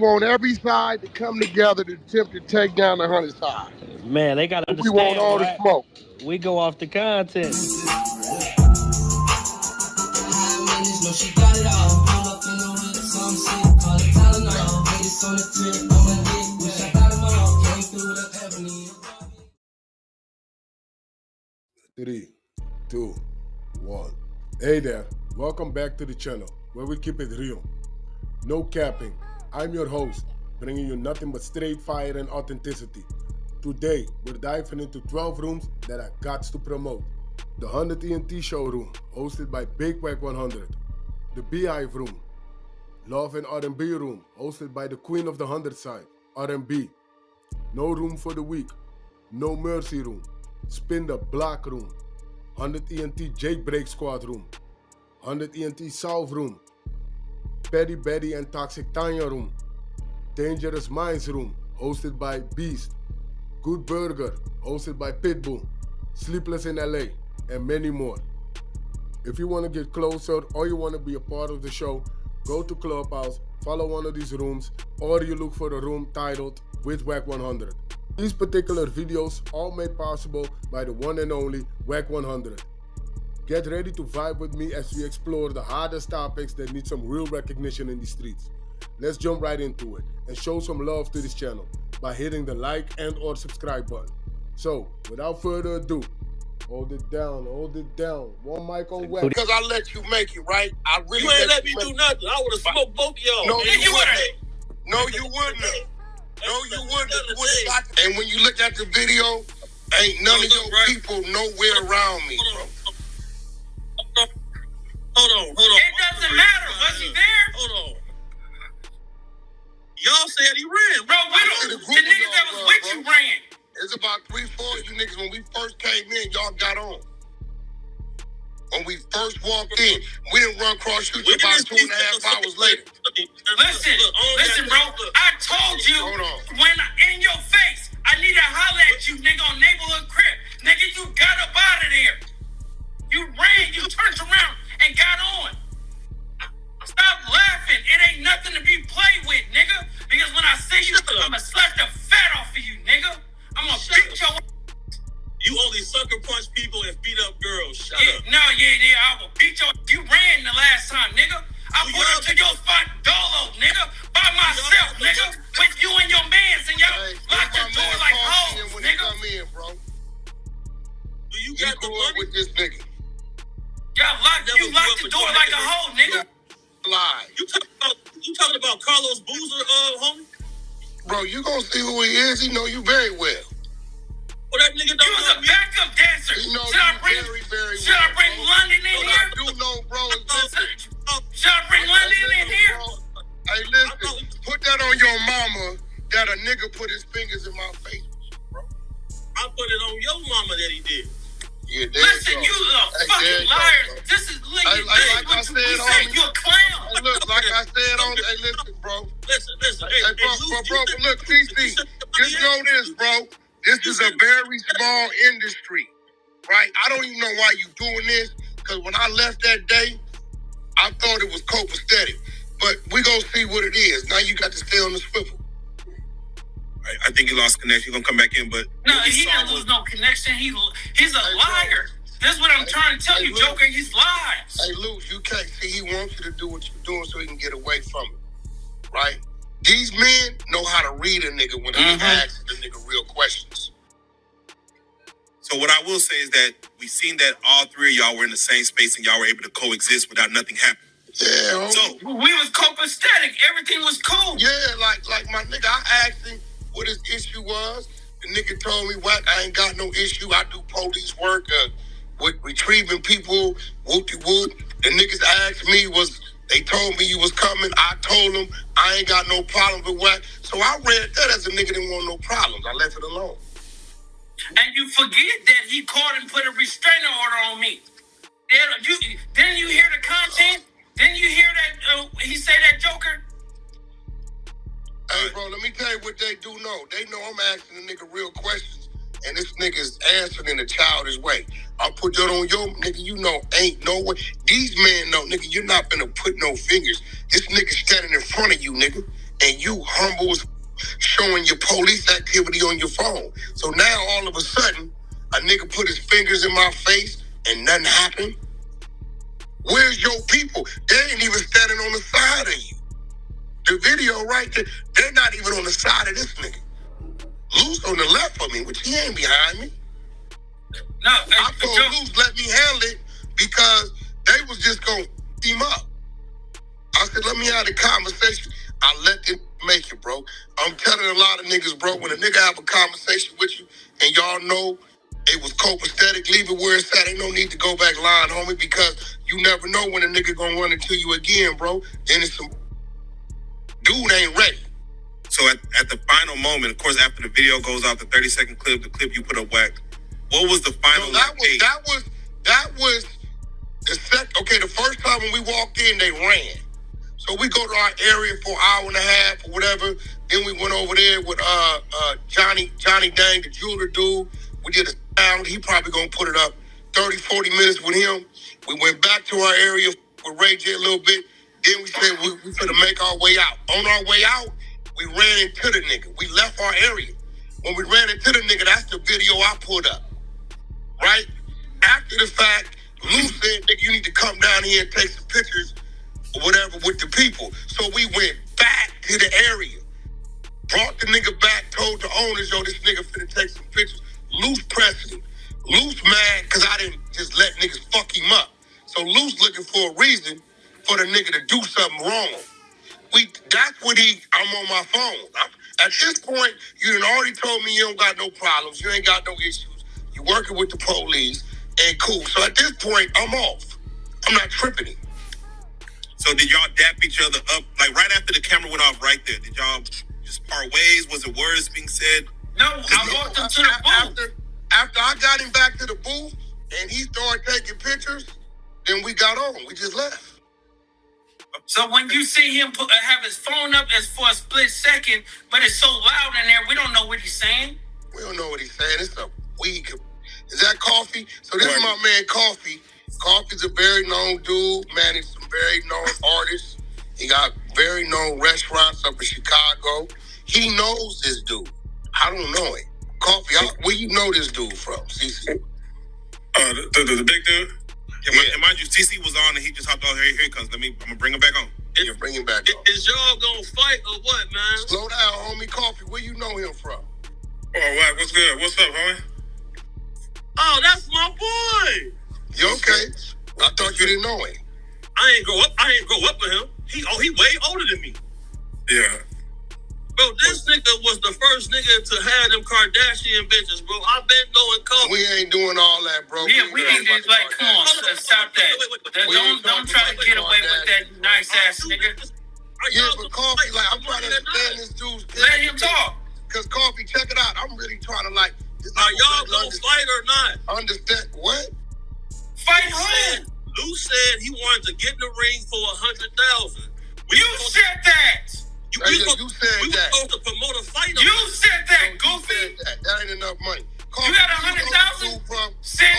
want every side to come together to attempt to take down the 100 side. Man, they gotta understand. We want all the smoke. We go off the content. Three, two, one. Hey there, welcome back to the channel where we keep it real. No capping. I'm your host, bringing you nothing but straight fire and authenticity. Today, we're diving into 12 rooms that I got to promote. The 100 ENT showroom, hosted by Big Wack100. The Beehive room. Love and R&B room, hosted by the queen of the 100 side, R&B. No room for the weak. No mercy room. Spin the block room. 100 ENT Jailbreak Squad room. 100 ENT South room. Petty Betty and Toxic Tanya room. Dangerous Minds room, hosted by Beast. Good Burger, hosted by Pitbull. Sleepless in LA, and many more. If you want to get closer or you want to be a part of the show, go to Clubhouse, follow one of these rooms, or you look for a room titled with Wack100. These particular videos all made possible by the one and only Wack100. Get ready to vibe with me as we explore the hardest topics that need some real recognition in the streets. Let's jump right into it and show some love to this channel by hitting the like and or subscribe button. So, without further ado, hold it down. One mic on Wack. Because I let you make it, right? I really You ain't let me do nothing. I would have smoked both of y'all. No, you wouldn't. No, you wouldn't. No, you wouldn't. And when you look at the video, ain't none of your people nowhere around me, bro. Hold on. It doesn't matter. Was he there? Hold on. Y'all said he ran. Bro, the niggas that was with you ran. It's about 3-4 of you niggas. When we first came in, y'all got on. When we first walked in, we didn't run cross you till about 2.5 hours later. Listen, bro. I told you when in your face, I need to holler at you, nigga, on neighborhood crib. Nigga, you got up out of there. You ran, you turned around and got on. Stop laughing. It ain't nothing to be played with, nigga. Because when I see you, I'ma slap the fat off of you, nigga. I'ma beat your. You only sucker punch people and beat up girls. Shut up. No, yeah. I will beat your. You ran the last time, nigga. I put up to your spot dolo, nigga, by myself, nigga, with you and your mans, and y'all locked the door like hoes, nigga. Come in, bro. Do you got the money with this nigga? Y'all locked the door like a hoe, nigga. Lie. You talking about Carlos Boozer, homie? Bro, you gonna see who he is. He know you very well. Well, that nigga don't You was a backup dancer. He know Should I bring London in here? I do know, bro. Should I bring London in here? Hey, listen. Put that on your mama that a nigga put his fingers in my face, bro. I put it on your mama that he did. Yeah, listen, you fucking liar. This is like I said, you a clown. Hey, look, like I said, hey, listen, bro. Listen. Hey, bro, look, CC, just know this, bro. This is a very small industry, right? I don't even know why you doing this, because when I left that day, I thought it was copacetic. But we gonna see what it is. Now you got to stay on the swivel. I think he lost connection. He's gonna come back in, but no, he didn't lose no connection. He's a liar. That's what I'm trying to tell you, Joker. He's lies. Hey, Luce, you can't see. He wants you to do what you're doing so he can get away from it, right? These men know how to read a nigga when he asks the nigga real questions. So what I will say is that we seen that all three of y'all were in the same space and y'all were able to coexist without nothing happening. Yeah. So we was copacetic. Everything was cool. Yeah, like my nigga, I asked him what his issue was. The nigga told me, Wack, I ain't got no issue. I do police work with retrieving people, whoop-de-whoop. The niggas asked me they told me you was coming. I told them I ain't got no problem with Wack. So I read that as a nigga didn't want no problems. I left it alone. And you forget that he called and put a restraining order on me. Didn't you hear the content? Didn't you hear that he say that, Joker? Hey, bro, let me tell you what they do know. They know I'm asking the nigga real questions, and this nigga's answering in a childish way. I'll put that on your nigga. You know, ain't no way. These men know, nigga, you're not gonna put no fingers. This nigga standing in front of you, nigga. and you humble showing your police activity on your phone. So now all of a sudden, a nigga put his fingers in my face and nothing happened. Where's your people? They ain't even standing on the side of you. The video right there, they're not even on the side of this nigga. Luce on the left of me, which he ain't behind me. No, I told Luce let me handle it because they was just gonna f him up. I said, let me have the conversation. I let them make it, bro. I'm telling a lot of niggas, bro, when a nigga have a conversation with you and y'all know it was copacetic, leave it where it's at. Ain't no need to go back lying, homie, because you never know when a nigga gonna run into you again, bro. Then it's some dude ain't ready. So at the final moment, of course, after the video goes off, the 30-second clip, the clip you put up, Wack, what was the final? No, that was the okay, the first time when we walked in, they ran. So we go to our area for an hour and a half or whatever. Then we went over there with Johnny Dang, the jeweler dude. We did a sound. He probably gonna put it up 30, 40 minutes with him. We went back to our area with Ray J a little bit. Then we said we finna make our way out. On our way out, we ran into the nigga. We left our area. When we ran into the nigga, that's the video I put up. Right? After the fact, Luce said, nigga, you need to come down here and take some pictures or whatever with the people. So we went back to the area. Brought the nigga back, told the owners, yo, this nigga finna take some pictures. Luce pressed him. Luce mad because I didn't just let niggas fuck him up. So Luce looking for a reason for the nigga to do something wrong. That's what I'm on my phone. At this point, you done already told me you don't got no problems. You ain't got no issues. You working with the police and cool. So at this point, I'm off. I'm not tripping him. So did y'all dap each other up? Like right after the camera went off right there, did y'all just part ways? Was it words being said? No, I walked him to the booth. After I got him back to the booth and he started taking pictures, then we got on. We just left. So when you see him have his phone up as for a split second, but it's so loud in there, we don't know what he's saying. We don't know what he's saying. It's a weed. Is that Coffee? So this is my man Coffee. Coffee's a very known dude, managed some very known artists. He got very known restaurants up in Chicago. He knows this dude. I don't know him. Coffee, where you know this dude from, CC? The big dude? Yeah. And mind you, TC was on and he just hopped on here. Here he comes. I'm gonna bring him back on. Yeah, bring him back on. Is y'all gonna fight or what, man? Slow down, homie. Coffee, where you know him from? Oh, Wack, what's good? What's up, homie? Oh, that's my boy. You okay? I thought you didn't know him. I ain't grow up with him. He way older than me. Yeah. Bro, this nigga was the first nigga to have them Kardashian bitches, bro. I've been knowing Kobe. We ain't doing all that, bro. Yeah, we ain't just like, come on, stop that. Don't try to get away with that nice ass nigga. Yeah, but Coffee, like, I'm trying to understand this dude's... Let him talk. Because Coffee, check it out. I'm really trying to, like... Are y'all gonna fight or not? Understand what? Fight who? Luce said he wanted to get in the ring for 100,000. You said that. You said we that. were supposed to promote a fight. You said that, Goofy. That ain't enough money. You got 100,000? Send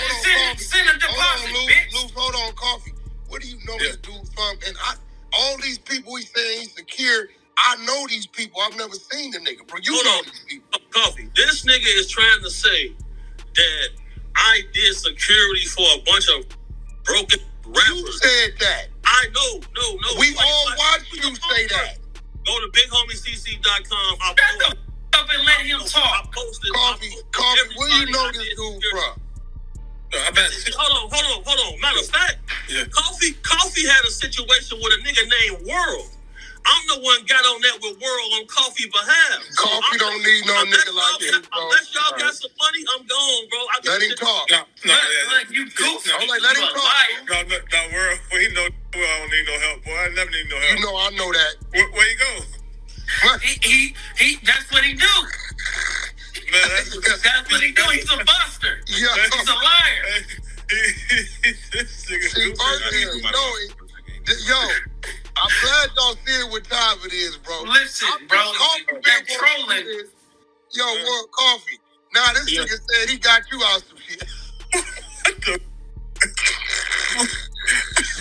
a deposit, bitch. Luce, hold on, Coffee. Where do you know this dude from? And all these people he's saying he's secure, I know these people. I've never seen the nigga, bro. You know these people. Coffee, this nigga is trying to say that I did security for a bunch of broken rappers. You said that. I know. No. We all watched you say that. Go to bighomicc.com. Shut the up and let him talk. Coffee, where you know this dude from? Hold on. Matter of fact, Coffee had a situation with a nigga named World. I'm the one got on that with World on Coffee behalf. Coffee don't need no nigga like this, bro. Unless y'all got some money, I'm gone, bro. Let him talk. Look, you goofy. I'm like, let him talk. No, World, well, he know I don't need no help, boy. I never need no help. You know I know that. Where you go? What? He that's what he do. Man, that's what he do. He's a buster. Yeah. He's a liar. See, first thing you know it. Yo, I'm glad y'all see what time it is, bro. Listen, bro, they're trolling. Yo, World Coffee. Now this nigga said he got you out some shit.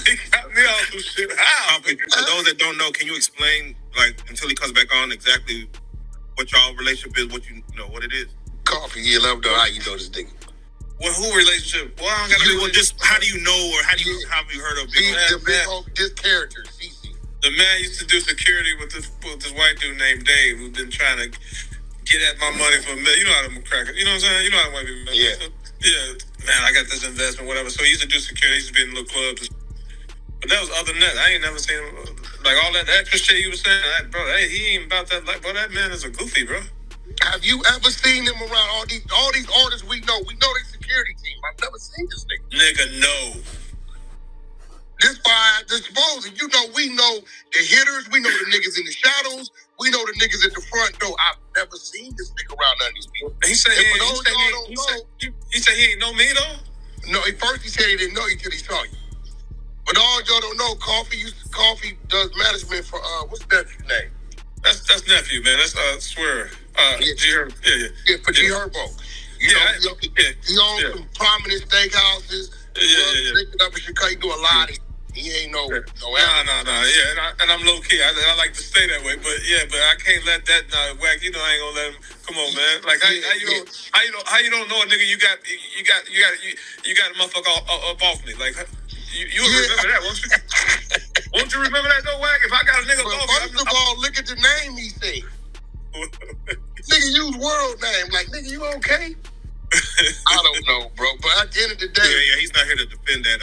He got me out some shit. How? For those that don't know, can you explain like until he comes back on, exactly what y'all relationship is, what you know, what it is. Coffee, yeah, love though. How you know this nigga? Well, who relationship? Well, I don't You, well, just how do you know, or how do you have you heard of this character, CC? The man used to do security with this white dude named Dave, who's been trying to get at my money for a million. You know how them crackers. You know what I'm saying? You know how white people. Yeah. So, yeah, man, I got this investment, whatever. So he used to do security. He used to be in little clubs. But that was other than that. I ain't never seen him like all that extra shit he was saying. Bro, hey, he ain't about that. Like, bro, that man is a goofy, bro. Have you ever seen him around all these artists we know? We know they security team. I've never seen this nigga. Nigga, no. This why the supposing, you know, we know the hitters, we know the niggas in the shadows, we know the niggas at the front door. I've never seen this nigga around none of these people. He said he said he ain't know me though? No, first he said he didn't know you till he saw you. But all y'all don't know, Coffee does management for what's nephew's name? That's nephew, man. That's Swear. G Herbo. Yeah, for G Herbo. You know, he owns some prominent steakhouses. Up in Chicago, he do a lot of. He ain't no. No. Yeah, and I'm low key. I like to stay that way, but I can't let that Wack. You know, I ain't gonna let him. Come on, man. Like how you don't know a nigga? You got a motherfucker up off me. Like you remember that, won't you? Won't you remember that though, Wack? If I got a nigga off me, first of all, look at the name he said. Nigga use world name. Like nigga, you okay? I don't know, bro. But at the end of the day, he's not here to defend that.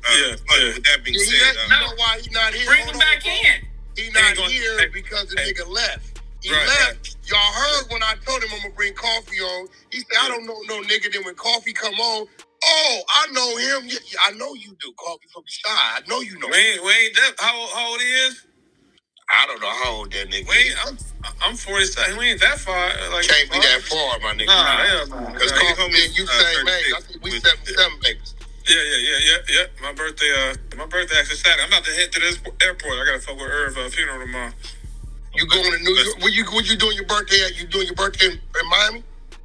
With that being said, you know why he's not here? Bring him back in. He's not here because the nigga left. He left. Right. Y'all heard when I told him I'm gonna bring Coffee on. He said, I don't know no nigga. Then when Coffee come on, oh, I know him. Yeah, I know you do. Coffee from the side. I know you know. We ain't that. How old he is? I don't know how old that nigga is. I'm 47. We ain't that far. Like, can't be that far, my nigga. Nah. Because Coffee and you same age. I think we 77 babies. Yeah. My birthday actually Saturday. I'm about to head to this airport. I gotta fuck with Irv funeral tomorrow. You going to New York? What you doing your birthday at? You doing your birthday in Miami?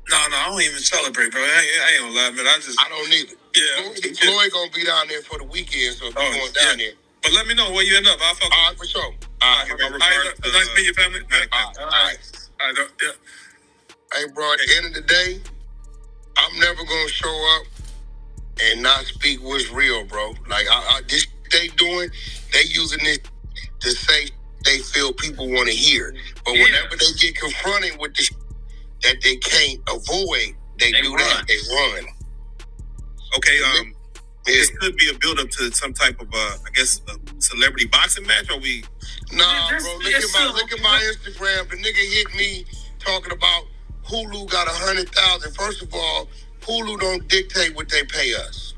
No, I don't even celebrate, bro. I ain't gonna lie, man. I don't either. Yeah. Floyd gonna be down there for the weekend, so if you're going down there. But let me know where you end up. I'll fuck with you. All right, for sure. All right. Nice to meet your family. All right. Hey, bro, at the end of the day, I'm never gonna show up and not speak what's real, bro. Like, this they doing, they using this to say they feel people want to hear. But whenever they get confronted with the that they can't avoid, they do run. That. They run. Okay, this could be a build-up to some type of, I guess, a celebrity boxing match, or we... Nah, bro, look at my Instagram. The nigga hit me talking about Hulu got 100,000. First of all, Hulu don't dictate what they pay us.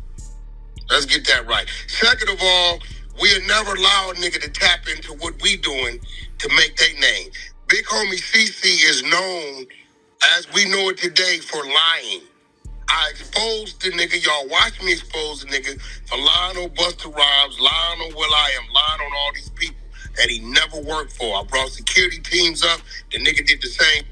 Let's get that right. Second of all, we'll never allow a nigga to tap into what we doing to make their name. Big homie CC is known, as we know it today, for lying. I exposed the nigga. Y'all watch me expose the nigga for lying on Busta Rhymes, lying on will.i.am, lying on all these people that he never worked for. I brought security teams up. The nigga did the same.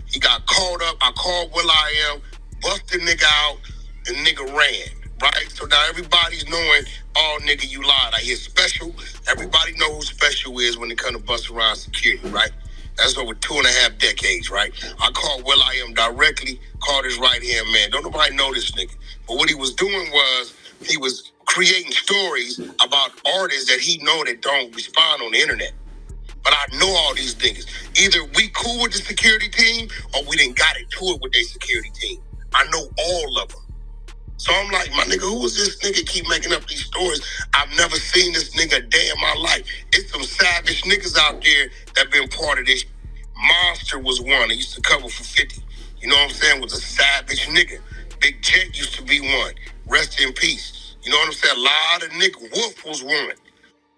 He got called up. I called will.i.am, busted nigga out, and nigga ran. Right? So now everybody's knowing, oh, nigga, you lied. I hear Special. Everybody know who Special is when it comes to Busta Rhymes security, right? That's over 2.5 decades, right? I called will.i.am directly, called his right-hand man. Don't nobody know this nigga. But what he was doing was he was creating stories about artists that he know that don't respond on the internet. But I know all these niggas. Either we cool with the security team or we done got into it with their security team. I know all of them. So I'm like, my nigga, who is this nigga keep making up these stories? I've never seen this nigga a day in my life. It's some savage niggas out there that been part of this. Monster was one. He used to cover for 50. You know what I'm saying? Was a savage nigga. Big Jet used to be one. Rest in peace. You know what I'm saying? A lot of nigga. Wolf was one.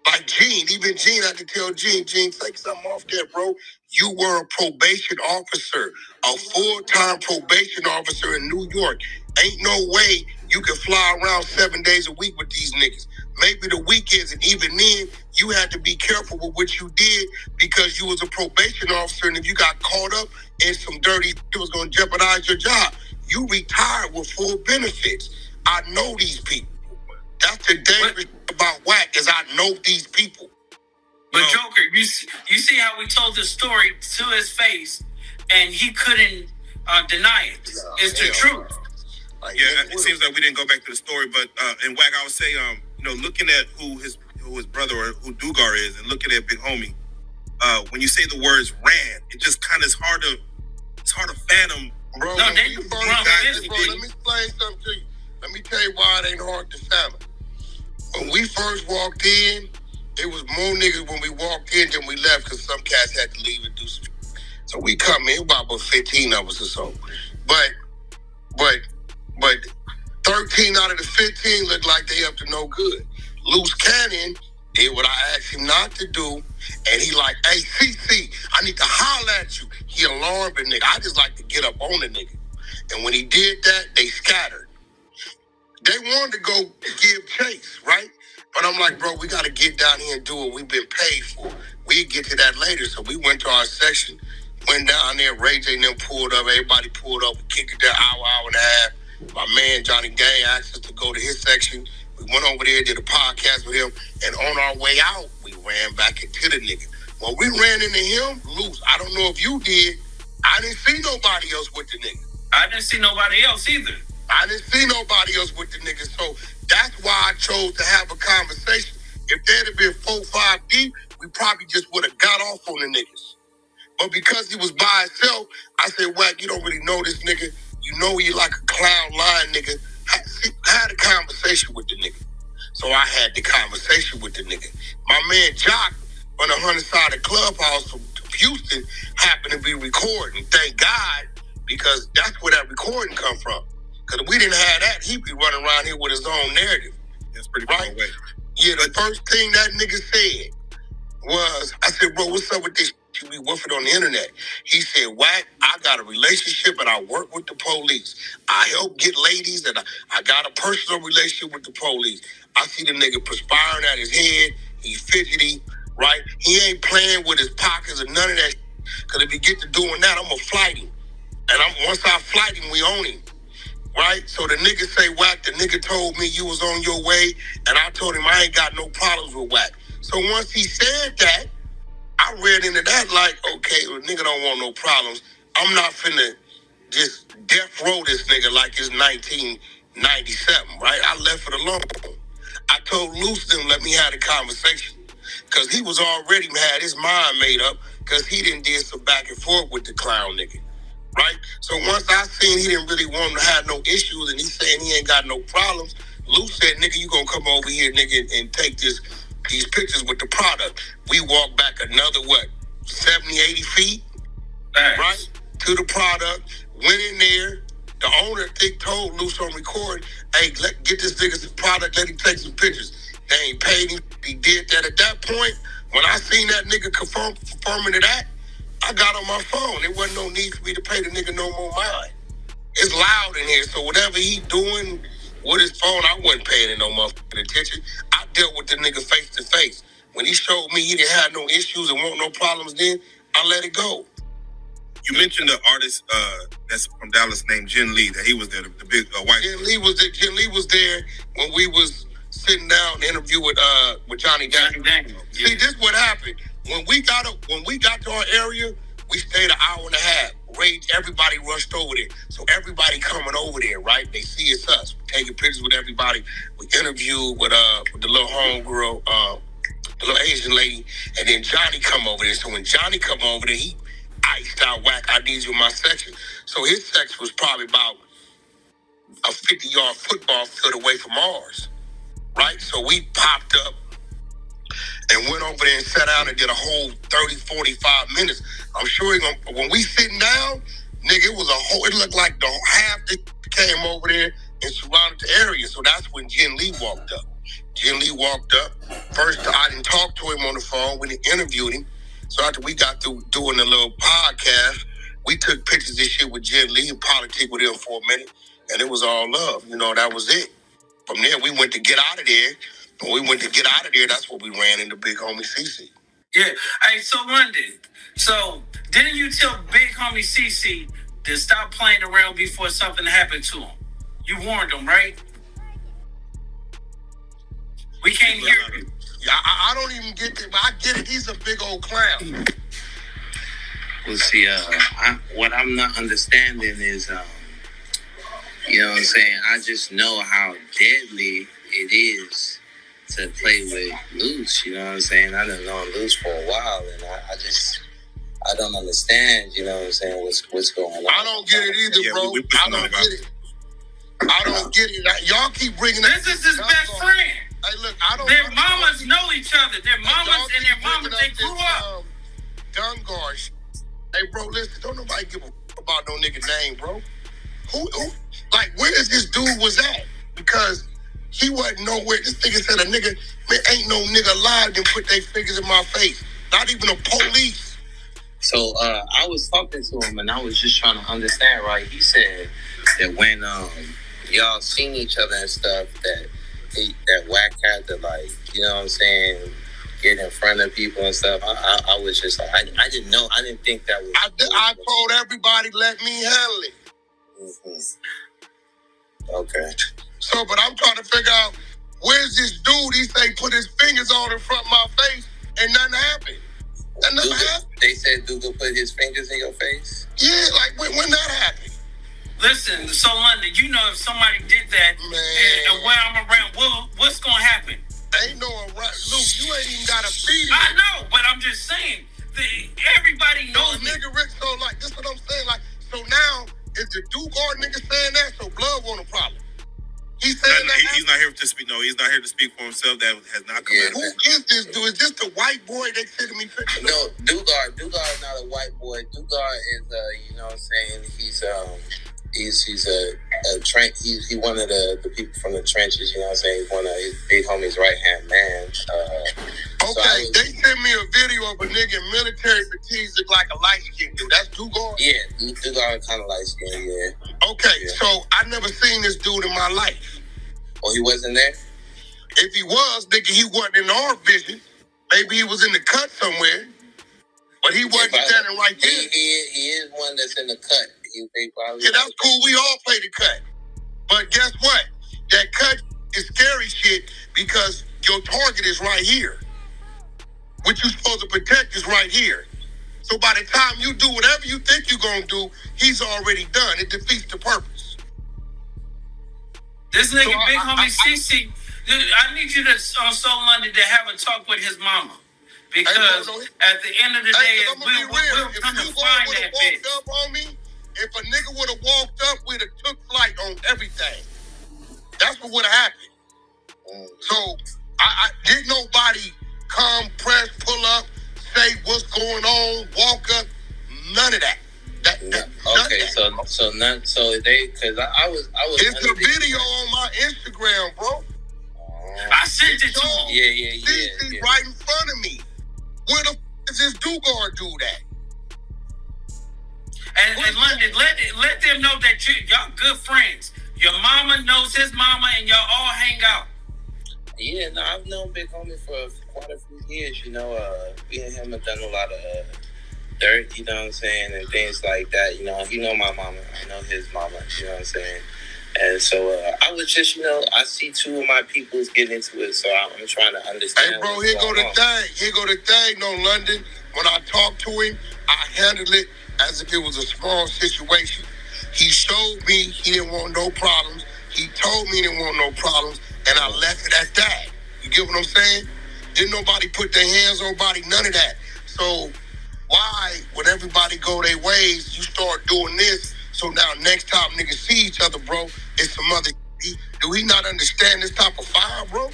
Like Gene, even Gene, I had to tell Gene, take something off there, bro. You were a probation officer, a full-time probation officer in New York. Ain't no way you can fly around 7 days a week with these niggas. Maybe the weekends, and even then, you had to be careful with what you did because you was a probation officer, and if you got caught up in some dirty shit, it was going to jeopardize your job. You retired with full benefits. I know these people. That's the dangerous about Wack, is I know these people. But Joker, you see how we told the story to his face, and he couldn't deny it. It's the truth. Yeah, it seems like we didn't go back to the story, but in Wack, I would say, looking at who his brother or who Dugar is, and looking at Big Homie, when you say the words ran, it just kind of is hard to fathom. Bro, No, let me explain something to you. Let me tell you why it ain't hard to fathom. When we first walked in, it was more niggas when we walked in than we left because some cats had to leave and do some shit. So we come in, about 15 of us or so. But 13 out of the 15 look like they up to no good. Luce Cannon did what I asked him not to do, and he like, hey, CC, I need to holler at you. He alarmed a nigga. I just like to get up on the nigga. And when he did that, they scattered. They wanted to go give chase, right? But I'm like, bro, we got to get down here and do what we've been paid for. We get to that later. So we went to our section, went down there, Ray J and them pulled up, everybody pulled up, we kicked it there hour and a half. My man, Johnny Gang, asked us to go to his section. We went over there, did a podcast with him, and on our way out, we ran back into the nigga. When we ran into him, Luce, I don't know if you did, I didn't see nobody else with the nigga. I didn't see nobody else either. I didn't see nobody else with the nigga, so that's why I chose to have a conversation. If there'd have been 4-5 deep, we probably just would have got off on the niggas. But because he was by himself, I said, Wack, you don't really know this nigga. You know he like a clown lying nigga. I had a conversation with the nigga. So I had the conversation with the nigga. My man Jock on the 100-sided clubhouse from Houston happened to be recording. Thank God, because that's where that recording come from. Because if we didn't have that, he'd be running around here with his own narrative. That's pretty far away. Yeah, the first thing that nigga said was, I said, bro, what's up with this you be woofing on the internet? He said, Wack, I got a relationship and I work with the police. I help get ladies and I got a personal relationship with the police. I see the nigga perspiring at his head. He fidgety, right? He ain't playing with his pockets or none of that. Because if he get to doing that, I'm going to flight him. And once I flight him, we own him. Right? So the nigga say, Wack, the nigga told me you was on your way, and I told him I ain't got no problems with Wack. So once he said that, I read into that like, okay, well, nigga don't want no problems. I'm not finna just death row this nigga like it's 1997, right? I left it alone. I told Luce them, let me have a conversation. Because he was already had his mind made up because he done did some back and forth with the clown nigga. Right? So once I seen he didn't really want to have no issues and he's saying he ain't got no problems, Luce said, nigga, you gonna come over here, nigga, and take these pictures with the product. We walked back another, 70, 80 feet, right? To the product, went in there. The owner, told Luce on record, hey, get this nigga some product, let him take some pictures. They ain't paid him. He did that. At that point, when I seen that nigga conforming to that, I got on my phone. There wasn't no need for me to pay the nigga no more mind. It's loud in here, so whatever he doing with his phone, I wasn't paying it no motherfucking attention. I dealt with the nigga face to face. When he showed me he didn't have no issues and want no problems then, I let it go. You mentioned the artist that's from Dallas named Jen Lee, that he was there, the big white. Jen Lee was there. Jen Lee was there when we was sitting down in interview with Johnny Daniel. Yeah. See, this what happened. When we got to our area, we stayed an hour and a half. Everybody rushed over there. So everybody coming over there, right? They see it's us. We taking pictures with everybody. We interviewed with the little homegirl, the little Asian lady, and then Johnny come over there. So when Johnny come over there, he iced out Wack, I need you in my section. So his section was probably about a 50-yard football field away from ours, right? So we popped up and went over there and sat down and did a whole 30, 45 minutes. I'm sure when we sitting down, nigga, it looked like the half that came over there and surrounded the area. So that's when Jen Lee walked up. Jen Lee walked up. First, I didn't talk to him on the phone. We interviewed him. So after we got through doing a little podcast, we took pictures of shit with Jen Lee and politics with him for a minute. And it was all love. That was it. From there, we went to get out of there. When we went to get out of there, that's when we ran into Big Homie CC. Yeah. Hey, so London. So didn't you tell Big Homie CC to stop playing around before something happened to him? You warned him, right? We can't hear you. Yeah, I don't even get it, but I get it. He's a big old clown. Well, see, what I'm not understanding is, you know what I'm saying? I just know how deadly it is to play with Luce, you know what I'm saying? I done known Luce for a while, and I don't understand, you know what I'm saying, what's going on. I don't get it either, bro. I don't get it. I don't get it. Y'all keep bringing this is his best friend. Hey, look, I don't. Their mamas know each other. Their mamas and their mamas, they grew up. Dungar. Hey, bro, listen. Don't nobody give a about no nigga name, bro. Who? Like, where is this dude was at? Because he wasn't nowhere. This nigga said a nigga, man, ain't no nigga alive that put their fingers in my face. Not even a police. So I was talking to him, and I was just trying to understand, right? He said that when y'all seen each other and stuff, that Wack had to, like, you know what I'm saying, get in front of people and stuff. I was just like, I didn't know. I didn't think that was. I told everybody, let me handle it. Mm-hmm. Okay. So, but I'm trying to figure out, where's this dude he say put his fingers on in front of my face and nothing happened? That never happened. They said Dougal put his fingers in your face? Yeah, like when that happened. Listen, so London, you know if somebody did that, and when I'm around, what's going to happen? Ain't no around. Luke, you ain't even got a feed. I know, but I'm just saying, everybody knows me. Nigga Rick, so like, this what I'm saying. Like, so now, is the Dugard nigga saying that? So Blood want a problem. He's saying that. He's not here to speak. No, he's not here to speak for himself. That has not come out. Who is this dude? Is this the white boy they sending me pictures? No, Dugard is not a white boy. Dugard is, you know what I'm saying? He's a trench. He's one of the people from the trenches. You know what I'm saying? He's one of his big homies' right hand man. Okay, they sent me a video of a nigga in military fatigues look like a light skinned dude. That's Dugard? Yeah, Dugard kind of light skinned. Yeah. Okay, yeah. So I never seen this dude in my life. Oh, he wasn't there? If he was, nigga, he wasn't in our vision. Maybe he was in the cut somewhere, but he wasn't standing right there. He is one that's in the cut. Yeah, that's cool. We all play the cut. But guess what? That cut is scary shit because your target is right here. What you're supposed to protect is right here. So by the time you do whatever you think you're going to do, he's already done. It defeats the purpose. This nigga, so big homie CC, I need you to, on Soul London, to have a talk with his mama. Because at the end of the day, we'll come to find that bitch. Up on me, if a nigga would have walked up, we'd have took flight on everything. That's what would have happened. So, I didn't nobody come, press, pull up, say what's going on, walk up, none of that. Because I was. It's a video on my Instagram, bro. I sent it to him. Yeah. He's right in front of me. Where the f is this Dugard dude at? And London, let them know that y'all good friends. Your mama knows his mama, and y'all all hang out. Yeah, no, I've known Big Homie for quite a few years. You know, me and him have done a lot of dirt. You know what I'm saying, and things like that. You know my mama. I know his mama. You know what I'm saying. And so I was just, I see two of my peoples get into it, so I'm trying to understand. Hey, bro, here go the thing. No, London. When I talked to him, I handled it as if it was a small situation. He showed me he didn't want no problems. He told me he didn't want no problems, and I left it at that. You get what I'm saying? Didn't nobody put their hands on nobody, none of that. So why, when everybody go their ways, you start doing this? So now next time niggas see each other, bro, it's some other. Do he not understand this type of fire, bro?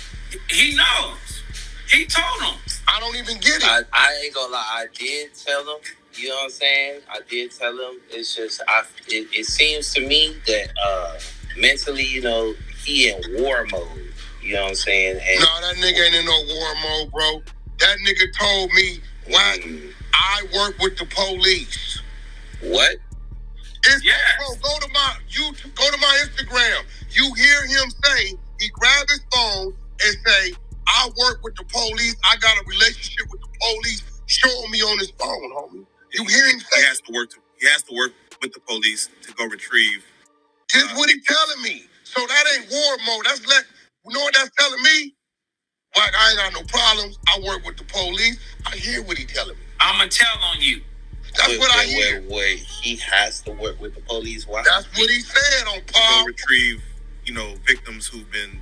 He knows. He told him. I don't even get it. I ain't gonna lie. I did tell him. You know what I'm saying? I did tell him. It's just, it seems to me that mentally, he in war mode. You know what I'm saying? And no, that nigga ain't in no war mode, bro. That nigga told me, I work with the police. What? Bro, go to my Instagram. You hear him say, he grabbed his phone and say, I work with the police. I got a relationship with the police. Show me on his phone, homie. You hear him say? He has to work with the police to go retrieve. This what he telling me. So that ain't war mode. You know what that's telling me? Wack, I ain't got no problems. I work with the police. I hear what he telling me. I'ma tell on you. That's what I hear. Wait. He has to work with the police. Why? That's what he said on Paul. Go retrieve, victims who've been,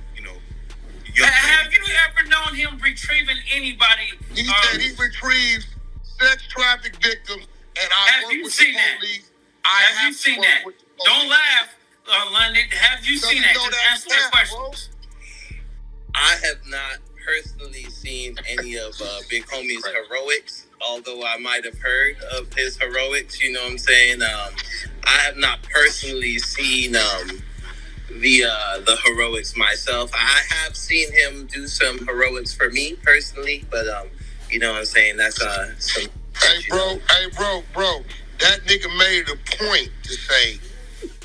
Have you ever known him retrieving anybody? He said he retrieves sex traffic victims, and I work with the police. Have you seen that? Don't laugh, London. Have you seen that? Just answer the questions. I have not personally seen any of Big Homie's heroics, although I might have heard of his heroics. You know what I'm saying? I have not personally seen the heroics myself. I have seen him do some heroics for me personally, but you know what I'm saying? That's some. Hey bro. That nigga made a point to say,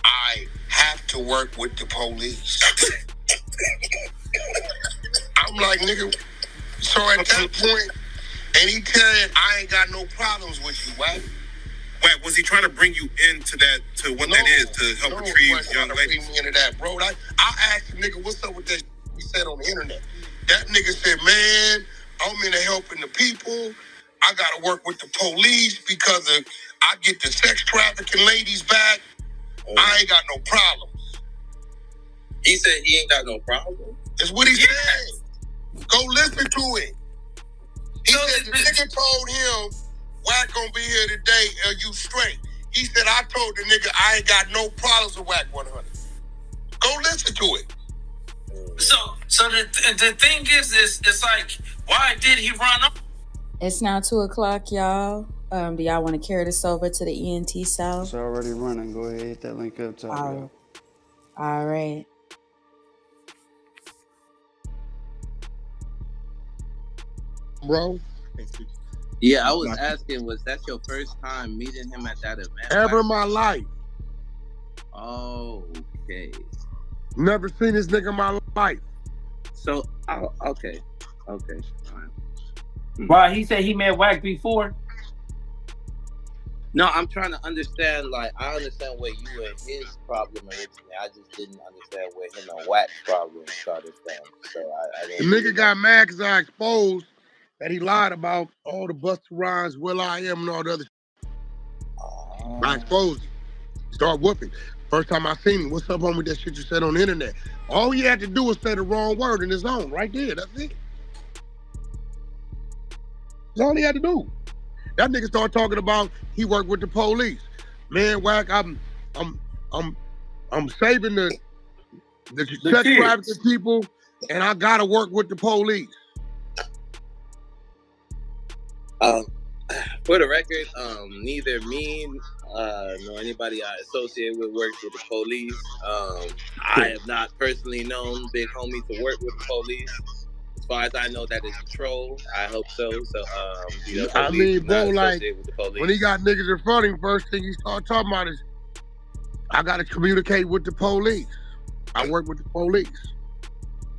I have to work with the police. I'm like, nigga, so at that point, and he telling, I ain't got no problems with you, Wack. Wack, was he trying to bring you into that, to what that is, to help retrieve young ladies? Bring me into that, bro. I asked the nigga, what's up with that we said on the internet? That nigga said, man, I'm into helping the people. I gotta work with the police because I get the sex trafficking ladies back. I ain't got no problems. He said he ain't got no problem? That's what he said. Go listen to it. He said the nigga told him, Wack gonna be here today, you straight. He said, I told the nigga I ain't got no problems with Wack100. Go listen to it. So the thing is, it's like, why did he run off? It's now 2:00, y'all. Do y'all want to carry this over to the ENT South? It's already running. Go ahead, hit that link up top. All right. Bro? Yeah, I was asking, was that your first time meeting him at that event? Ever in my life. Oh, okay. Never seen this nigga in my life. So, okay. Fine. Why, he said he met Wack before? No, I'm trying to understand, like, I understand where you and his problem originally. I just didn't understand where him and Wack's problem started from. So the nigga got mad because I exposed that he lied about all the Busta Rhymes, Will I Am, and all the other shit. I exposed him. Start whooping. First time I seen him, what's up, homie, that shit you said on the internet? All he had to do was say the wrong word in his own, right there, that's it. That's all he had to do. That nigga started talking about he worked with the police. Man, Wack, I'm saving the sex trafficking people, and I gotta work with the police. For the record, neither me nor anybody I associate with works with the police. I have not personally known Big Homie to work with the police. As far as I know, that is a troll. I hope so. So, I mean, bro, like, when he got niggas in front of him, first thing he started talking about is, I gotta communicate with the police. I work with the police.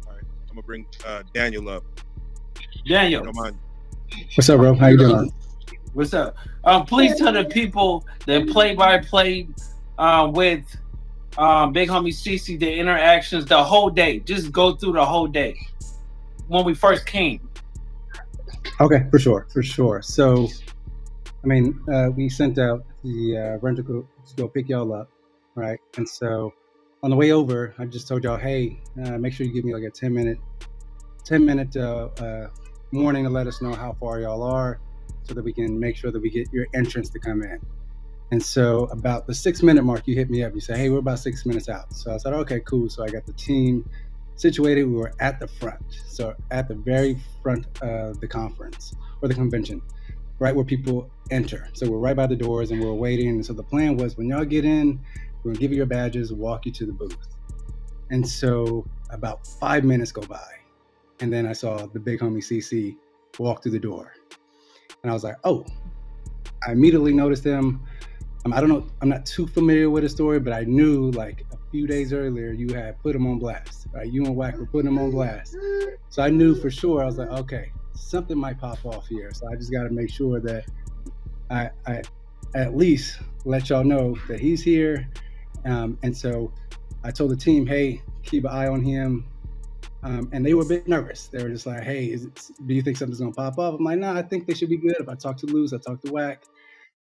All right, I'm gonna bring Daniel up. Daniel. Come on. What's up, bro? How you doing? What's up? Please tell the people the play-by-play with Big Homie CC, the interactions, the whole day. Just go through the whole day when we first came. Okay, for sure. So, I mean, we sent out the rental to go pick y'all up, right? And so, on the way over, I just told y'all, hey, make sure you give me like a 10-minute warning to let us know how far y'all are, so that we can make sure that we get your entrance to come in. And so about the 6-minute mark, you hit me up. You said, hey, we're about 6 minutes out. So I said, okay, cool. So I got the team situated. We were at the front. So at the very front of the conference or the convention, right where people enter. So we're right by the doors and we're waiting. And so the plan was, when y'all get in, we're gonna give you your badges, walk you to the booth. And so about 5 minutes go by. And then I saw the Big Homie CC walk through the door. And I was like, oh, I immediately noticed him. I don't know, I'm not too familiar with his story, but I knew like a few days earlier you had put him on blast, right? You and Wack were putting him on blast. So I knew for sure, I was like, okay, something might pop off here. So I just got to make sure that I at least let y'all know that he's here. And so I told the team, hey, keep an eye on him. And they were a bit nervous. They were just like, hey, do you think something's going to pop up? I'm like, nah, I think they should be good. If I talk to Luce, I talk to Wack,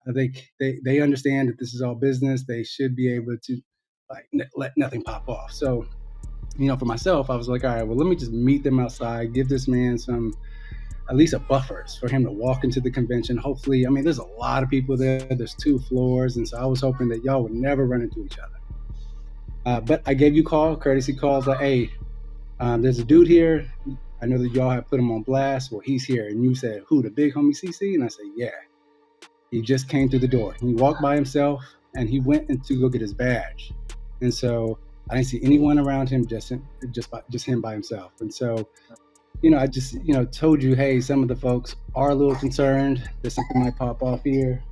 I think they understand that this is all business. They should be able to like let nothing pop off. So, for myself, I was like, all right, well, let me just meet them outside, give this man at least a buffers for him to walk into the convention. Hopefully, there's a lot of people there. There's 2 floors. And so I was hoping that y'all would never run into each other. But I gave you courtesy calls like, hey, there's a dude here. I know that y'all have put him on blast. Well, he's here. And you said, who, the big homie CC? And I said, yeah. He just came through the door. He walked by himself and he went to go get his badge. And so I didn't see anyone around him, just him by himself. And so, I just, told you, hey, some of the folks are a little concerned that something might pop off here.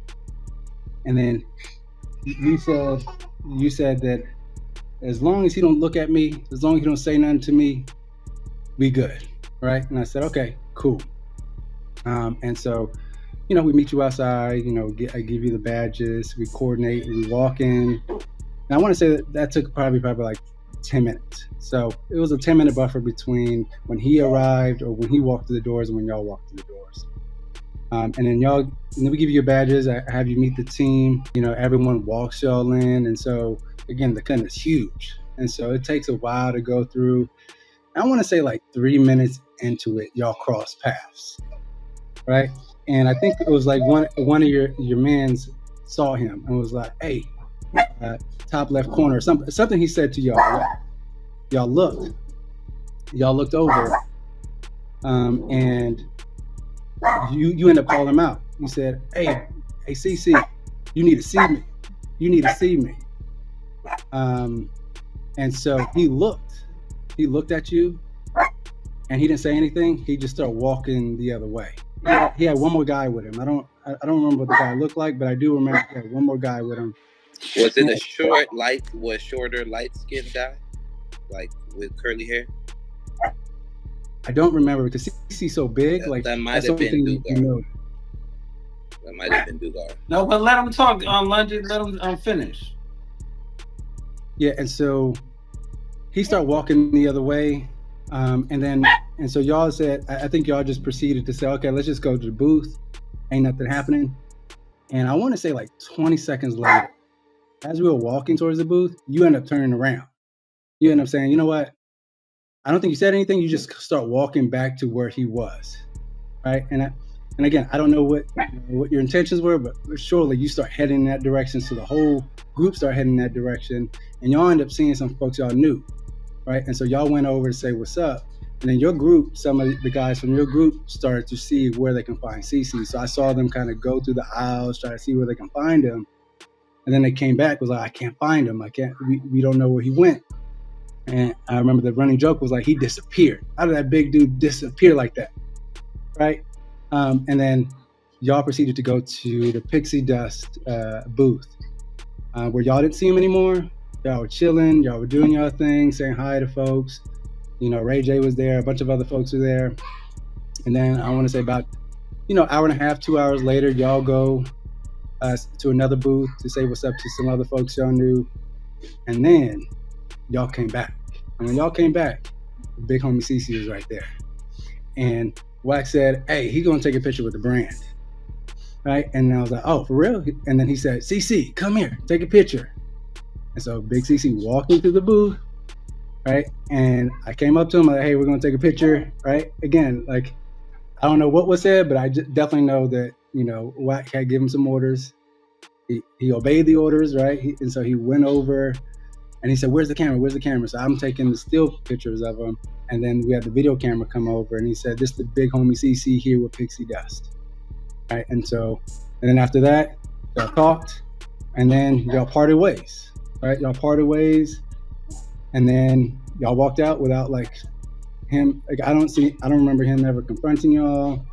And then you said that as long as he don't look at me, as long as he don't say nothing to me, we good, right? And I said, okay, cool. And so, we meet you outside, I give you the badges, we coordinate, we walk in. And I want to say that took probably like 10 minutes. So it was a 10-minute buffer between when he arrived or when he walked through the doors and when y'all walked through the doors. And then we give you your badges, I have you meet the team, everyone walks y'all in. And so again, the con is huge. And so it takes a while to go through. I want to say like 3 minutes into it, y'all cross paths, right? And I think it was like one of your mans saw him and was like, hey, top left corner, something he said to y'all. Y'all looked over, and you end up calling him out. You said, hey CC, you need to see me. And so he looked at you and he didn't say anything. He just started walking the other way. He had one more guy with him. I don't remember what the guy looked like, but I do remember he had one more guy with him. Was it a shorter, light-skinned guy, like with curly hair? I don't remember because CC's so big. That might have been Dugar. That might have been Dugar. No, but let him talk. London, let him finish. Yeah, and so he started walking the other way. And so y'all said, I think y'all just proceeded to say, okay, let's just go to the booth. Ain't nothing happening. And I want to say like 20 seconds later, as we were walking towards the booth, you end up turning around. You end up saying, you know what? I don't think you said anything. You just start walking back to where he was, right? And again, I don't know what your intentions were, but surely you start heading in that direction. So the whole group start heading in that direction, and y'all end up seeing some folks y'all knew. Right, and so y'all went over to say what's up, and then your group, some of the guys from your group started to see where they can find CC. So I saw them kind of go through the aisles, try to see where they can find him, and then they came back was like, I can't find him. We don't know where he went. And I remember the running joke was like, he disappeared. How did that big dude disappear like that, right? And then y'all proceeded to go to the Pixie Dust booth, where y'all didn't see him anymore. Y'all were chilling, y'all were doing y'all thing, saying hi to folks. Ray J was there, a bunch of other folks were there. And then I want to say about, hour and a half, 2 hours later, y'all go to another booth to say what's up to some other folks y'all knew. And then y'all came back. And when y'all came back, the big homie CC was right there. And Wack said, hey, he's going to take a picture with the brand. Right? And I was like, oh, for real? And then he said, CC, come here, take a picture. And so Big CC walked me through the booth, right? And I came up to him like, hey, we're going to take a picture, right? Again, like, I don't know what was said, but I definitely know that, Wack had given him some orders. He obeyed the orders, right? And so he went over and he said, where's the camera? So I'm taking the still pictures of him. And then we had the video camera come over and he said, this is the big homie CC here with Pixie Dust, right? And then after that, y'all talked and then y'all parted ways. Right, y'all parted ways, and then y'all walked out without like him. Like I don't remember him ever confronting y'all.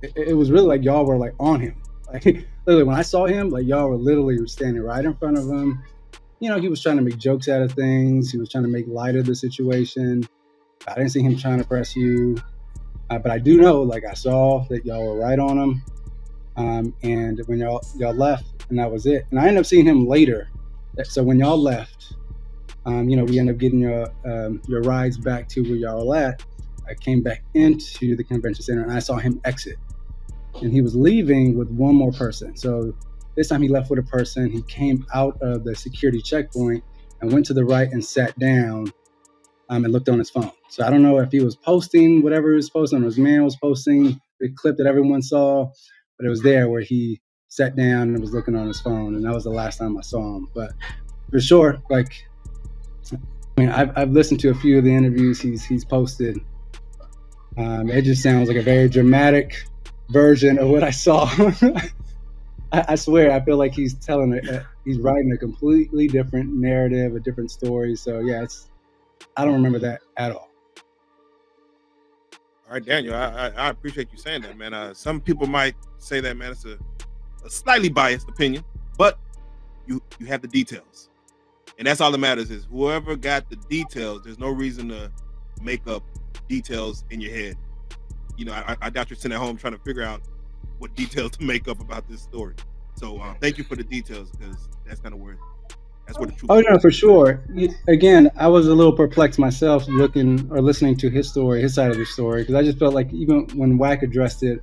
It was really like y'all were like on him. Like literally, when I saw him, like y'all were literally standing right in front of him. He was trying to make jokes out of things. He was trying to make light of the situation. I didn't see him trying to press you, but I do know, like I saw that y'all were right on him. And when y'all left, and that was it. And I ended up seeing him later. So when y'all left, You know, we ended up getting your rides back to where y'all at. I came back into the convention center and I saw him exit. And he was leaving with one more person. So this time he left with a person. He came out of the security checkpoint and went to the right and sat down and looked on his phone. So I don't know if he was posting whatever he was posting, or his man was posting the clip that everyone saw, but it was there where he sat down and was looking on his phone. And that was the last time I saw him. But for sure, like, I mean, I've listened to a few of the interviews he's posted. It just sounds like a very dramatic version of what I saw. I swear, I feel like he's he's writing a completely different narrative, a different story. So yeah, I don't remember that at all. All right, Daniel, I appreciate you saying that, man. Some people might say that, man, it's a slightly biased opinion, but you have the details. And that's all that matters, is whoever got the details, there's no reason to make up details in your head. You know, I doubt you're sitting at home trying to figure out what details to make up about this story. So thank you for the details, because that's kind of where the truth. Oh no, for sure. Again, I was a little perplexed myself looking or listening to his story, his side of the story, because I just felt like even when Wack addressed it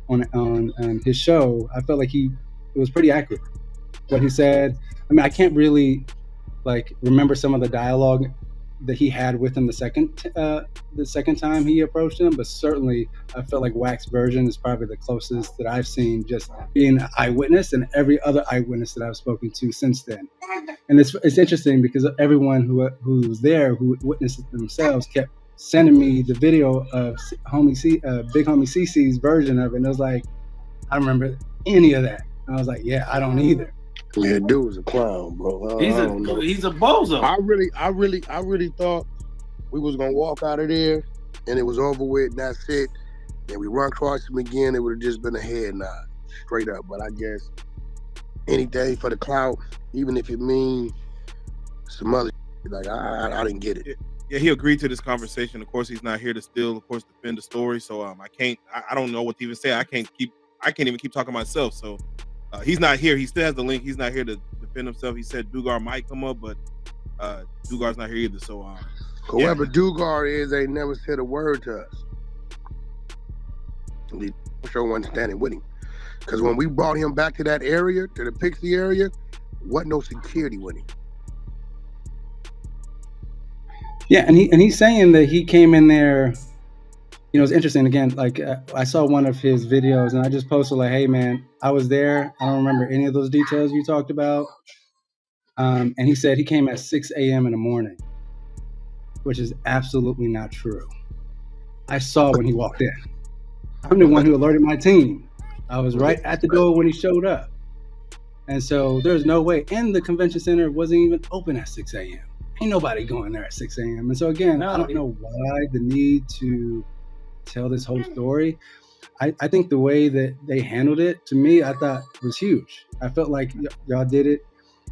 on his show, I felt like it was pretty accurate what he said. I mean, I can't really like remember some of the dialogue that he had with him the second time he approached him, but certainly I felt like Wack's version is probably the closest that I've seen, just being an eyewitness and every other eyewitness that I've spoken to since then. And it's interesting because everyone who was there, who witnessed it themselves, kept sending me the video of Big Homie CC's version of it, and I was like, I don't remember any of that. And I was like, yeah, I don't either. Yeah, dude was a clown, bro. He's a bozo. I really thought we was gonna walk out of there and it was over with and that's it. And we run across him again, it would have just been a head nod, straight up. But I guess anything for the clout, even if it means some other shit, like I didn't get it. Yeah, he agreed to this conversation. Of course, he's not here to still, of course, defend the story. So I don't know what to even say. I can't even keep talking myself. So he's not here. He still has the link. He's not here to defend himself. He said Dugar might come up, but Dugar's not here either. So whoever Dugar is, ain't never said a word to us. The show wasn't standing with him. Because when we brought him back to that area, to the Pixie area, wasn't no security with him. Yeah, and he's saying that he came in there. You know, it's interesting. Again, like I saw one of his videos, and I just posted like, "Hey, man, I was there. I don't remember any of those details you talked about." And he said he came at 6 a.m. in the morning, which is absolutely not true. I saw when he walked in. I'm the one who alerted my team. I was right at the door when he showed up, and so there's no way. And the convention center wasn't even open at 6 a.m. Ain't nobody going there at 6 a.m. And so again, I don't know why the need to tell this whole story. I think the way that they handled it, to me, I thought was huge. I felt like y'all did it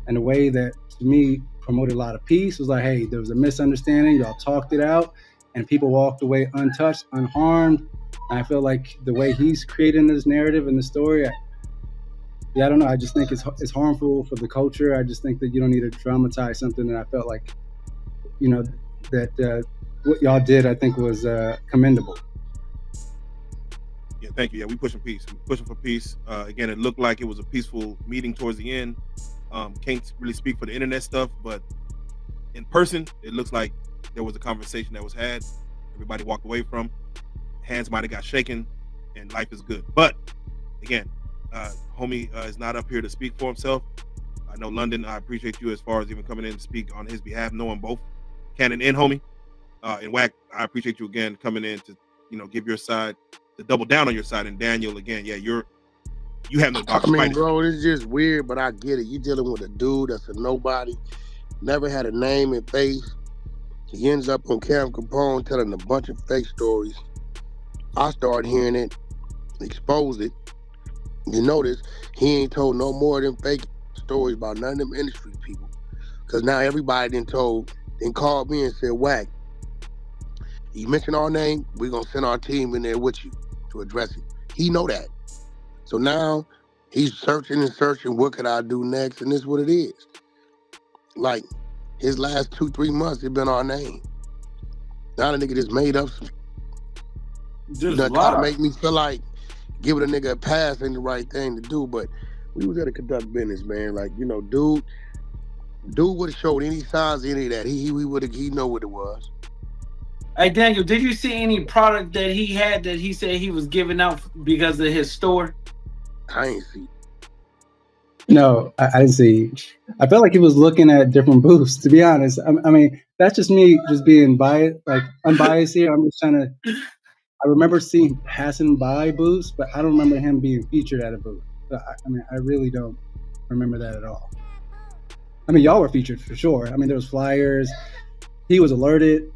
in a way that, to me, promoted a lot of peace. It was like, hey, there was a misunderstanding. Y'all talked it out, and people walked away untouched, unharmed. And I feel like the way he's creating this narrative and the story, I don't know. I just think it's harmful for the culture. I just think that you don't need to dramatize something. And I felt like, you know, that what y'all did, I think, was commendable. Yeah, thank you. Yeah, we pushing peace. We're pushing for peace. Again, it looked like it was a peaceful meeting towards the end. Can't really speak for the internet stuff, but in person, it looks like there was a conversation that was had. Everybody walked away from. Hands might have got shaken, and life is good. But again, homie is not up here to speak for himself. I know London, I appreciate you as far as even coming in to speak on his behalf, knowing both Cannon and homie. And Wack, I appreciate you again coming in to, you know, give your side, to double down on your side. And Daniel, again, yeah, you have no doctor. I mean, bro, it's just weird, but I get it. You dealing with a dude that's a nobody, never had a name and face. He ends up on Cam Capone telling a bunch of fake stories. I started hearing it, exposed it. You notice he ain't told no more than fake stories about none of them industry people. Because now everybody then called me and said, Wack, you mentioned our name, we're going to send our team in there with you to address it. He know that. So now he's searching and searching, what could I do next? And this is what it is. Like, his last 2-3 months, it been our name. Now the nigga just made up some. Just try to make me feel like giving a nigga a pass ain't the right thing to do, but we was there to conduct business, man. Like, you know, dude would have showed any signs of any of that. He know what it was. Hey Daniel, did you see any product that he had that he said he was giving out because of his store? I ain't see. No, I didn't see. I felt like he was looking at different booths, to be honest. I mean, that's just me just being unbiased here. I'm just trying to. I remember seeing passing by booths, but I don't remember him being featured at a booth. So, I mean, I really don't remember that at all. I mean, y'all were featured for sure. I mean, there was flyers. He was alerted.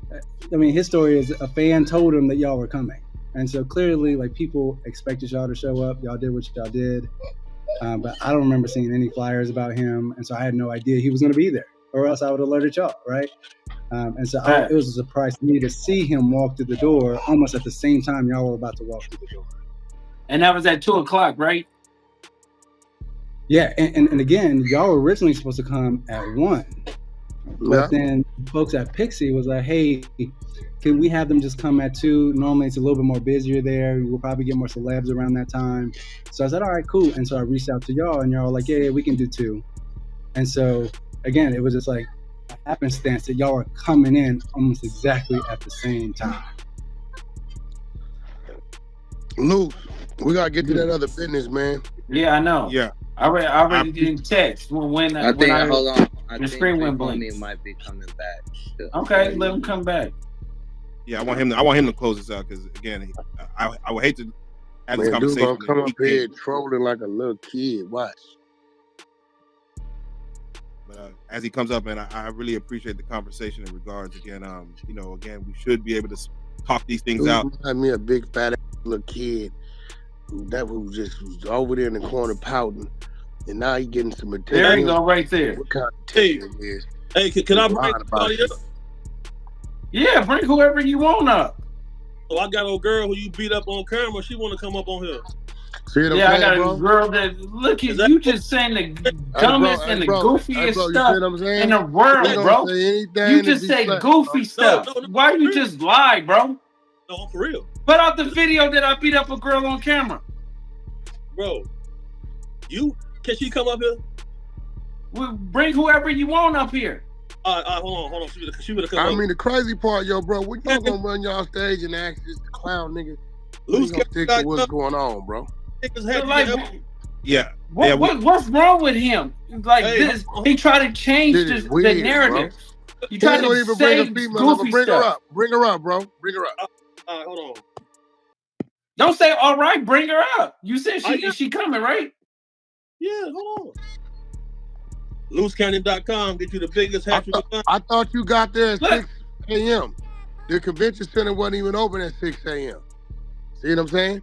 I mean, his story is a fan told him that y'all were coming. And so clearly, like, people expected y'all to show up. Y'all did what y'all did. But I don't remember seeing any flyers about him. And so I had no idea he was going to be there, or else I would have alerted y'all, right? And so it was a surprise to me to see him walk through the door almost at the same time y'all were about to walk through the door. And that was at 2:00, right? Yeah, and again, y'all were originally supposed to come at 1. But then folks at Pixie was like, hey, can we have them just come at 2? Normally it's a little bit more busier there. We'll probably get more celebs around that time. So I said, all right, cool. And so I reached out to y'all and y'all were like, yeah, we can do 2. And so again, it was just like a happenstance that y'all were coming in almost exactly at the same time. Luke, we gotta get to that other business, man. Yeah, I know. Yeah. I already didn't text when I hold on. I the think screen Big went blank. Homie might be coming back. Okay, let him come back. Yeah, I want him to close this out because again, I would hate to have this conversation. Dude gonna come up here trolling like a little kid. Watch. But as he comes up, and I really appreciate the conversation in regards. Again, you know, again, we should be able to talk these things out. Remind me a big fat little kid who just was over there in the corner pouting, and now he getting some attention. There you go, right there. What kind of attention it is? Hey, can I bring somebody up? Yeah, bring whoever you want up. So I got a girl who you beat up on camera. She want to come up on here. See what I'm saying, I got bro? A girl that look at you just saying the dumbest and the goofiest stuff in the world, bro. You just say goofy stuff. No, why you just lie, bro? No, for real. Put out the video that I beat up a girl on camera. Bro, can she come up here? We'll bring whoever you want up here. Hold on. She would have come up. I mean, the crazy part, yo, bro, when y'all gonna run y'all stage and ask this clown nigga? Luce gonna stick to what's going on, bro? Yeah. What's wrong with him? Like this, he tried to change the narrative. Bro. You tried to even bring a female up. Bring her up. Bring her up, bro. Bring her up. Hold on. Don't say all right. Bring her up. You said she coming, right? Yeah. Hold on. LuceCanyon.com get you the biggest hat you can find. I thought you got there at 6 a.m. The convention center wasn't even open at 6 a.m. See what I'm saying?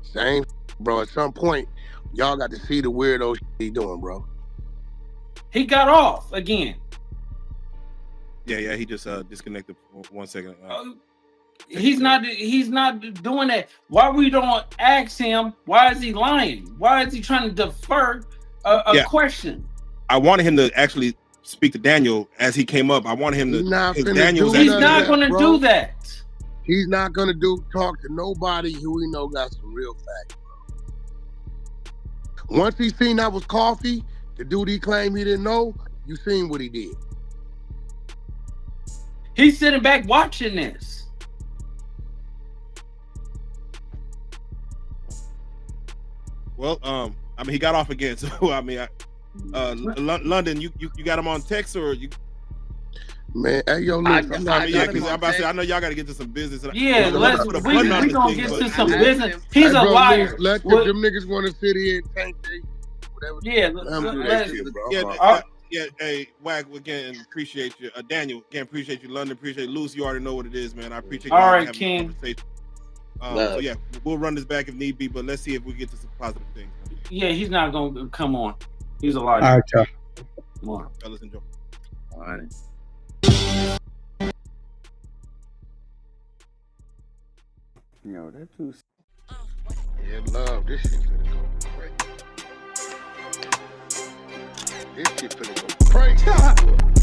Same, bro. At some point, y'all got to see the weirdo shit he doing, bro. He got off again. Yeah. He just disconnected for 1 second. He's not doing that. Why we don't ask him? Why is he lying? Why is he trying to defer a question? I wanted him to actually speak to Daniel as he came up. I wanted him to. He's not going to do that. He's not going to talk to nobody who we know got some real facts, bro. Once he seen that was coffee, the dude he claimed he didn't know, you seen what he did. He's sitting back watching this. Well, I mean, he got off again, so I mean, London, you got him on text or you? Man, hey yo, look, I'm about to say, I know y'all got to get to some business. Yeah, we gonna get to some business. He's a liar. Let them niggas want to sit here and tank they whatever. Yeah, hey, Wack, again, appreciate you. Daniel, again, appreciate you. London, appreciate Luce. You already know what it is, man. I appreciate you. All right, King. So yeah, we'll run this back if need be, but let's see if we get to some positive things. Yeah, he's not gonna come on. He's a liar. All right, y'all. Come on. Fellas, enjoy. All right. Yo, that dude's. Yeah, love. This shit finna go crazy. This shit finna go crazy.